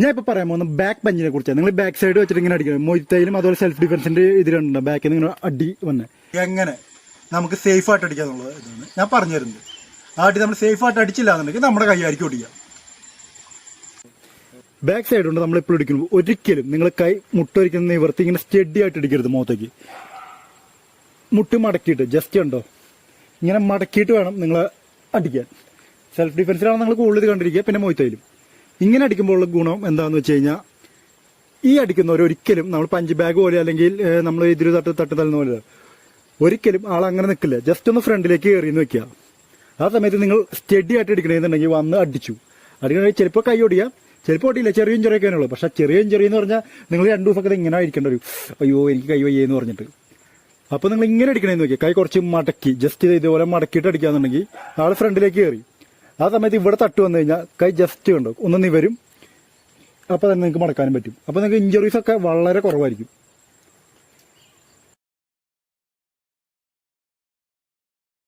ഞാൻ ഇപ്പൊ പറയാൻ പോകുന്ന ബാക്ക് പഞ്ചിനെ കുറിച്ചാണ്. നിങ്ങൾ ബാക്ക് സൈഡ് വെച്ചിട്ട് ഇങ്ങനെ അടിക്കണം. മൊയ്ത്തയിലും അതുപോലെ സെൽഫ് ഡിഫൻസിന്റെ ഇതിലുണ്ട് ബാക്കിൽ നിന്ന് ഇങ്ങനെ അടി വന്ന് എങ്ങനെ നമുക്ക് സേഫ് ആയിട്ട് അടിക്കാന്നുള്ളത് ഇതാണ് ഞാൻ പറഞ്ഞു തരുന്നത്. ആ അടി നമ്മൾ സേഫ് ആയിട്ട് അടിച്ചില്ല എന്നുണ്ടെങ്കിൽ നമ്മുടെ കൈയായിരിക്കും ഒടിക്കുക. ബാക്ക് സൈഡ് കൊണ്ട് നമ്മൾ എപ്പോഴും അടിക്കുമ്പോൾ ഒരിക്കലും നിങ്ങൾ കൈ മുട്ടൊരിക്കുന്ന നിവർത്തി ഇങ്ങനെ സ്റ്റഡി ആയിട്ട് അടിക്കരുത്. മുഖത്തേക്ക് മുട്ട് മടക്കിയിട്ട് ജസ്റ്റ് ഉണ്ടോ ഇങ്ങനെ മടക്കിയിട്ട് വേണം നിങ്ങൾ അടിക്കാൻ. സെൽഫ് ഡിഫൻസിലാണ് നിങ്ങൾ കൂടുതൽ കണ്ടിരിക്കുക. പിന്നെ മൊയ്ത്തയിലും ഇങ്ങനെ അടിക്കുമ്പോൾ ഉള്ള ഗുണം എന്താണെന്ന് വെച്ച് കഴിഞ്ഞാൽ ഈ അടിക്കുന്നവർ ഒരിക്കലും നമ്മൾ പഞ്ച് ബാഗ് പോലെ അല്ലെങ്കിൽ നമ്മൾ ഇതിൽ തട്ട് തള്ളുന്ന പോലെ ഒരിക്കലും ആളങ്ങനെ നിൽക്കില്ല. ജസ്റ്റ് ഒന്ന് ഫ്രണ്ടിലേക്ക് കയറിയെന്ന് വെക്കുക. ആ സമയത്ത് നിങ്ങൾ സ്റ്റഡി ആയിട്ട് അടിക്കണമെന്നുണ്ടെങ്കിൽ വന്ന് അടിച്ചു അടിക്കണമെങ്കിൽ ചിലപ്പോൾ കൈ ഒടിയാം, ചിലപ്പോൾ ഒടിയില്ല. ചെറിയ ഇഞ്ചറിയൊക്കെ ഉള്ളൂ. പക്ഷെ ചെറിയ ഇഞ്ചറി എന്ന് പറഞ്ഞാൽ നിങ്ങൾ 2 ദിവസമൊക്കെ ഇങ്ങനെ ആയിരിക്കേണ്ട ഒരു അയ്യോ എനിക്ക് കൈ വയ്യെന്ന് പറഞ്ഞിട്ട്. അപ്പോൾ നിങ്ങൾ ഇങ്ങനെ അടിക്കണമെന്ന് നോക്കിയാൽ കൈ കുറച്ച് മടക്കി ജസ്റ്റ് ഇതുപോലെ മടക്കിയിട്ട് അടിക്കാന്നുണ്ടെങ്കിൽ ആൾ ഫ്രണ്ടിലേക്ക് കയറി. ആ സമയത്ത് ഇവിടെ തട്ട് വന്നു കഴിഞ്ഞാൽ കൈ ജസ്റ്റ് ഉണ്ടോ ഒന്ന് നിവരും. അപ്പോൾ തന്നെ നിങ്ങൾക്ക് മടക്കാനും പറ്റും. അപ്പോൾ നിങ്ങൾക്ക് ഇഞ്ചറീസ് ഒക്കെ വളരെ കുറവായിരിക്കും.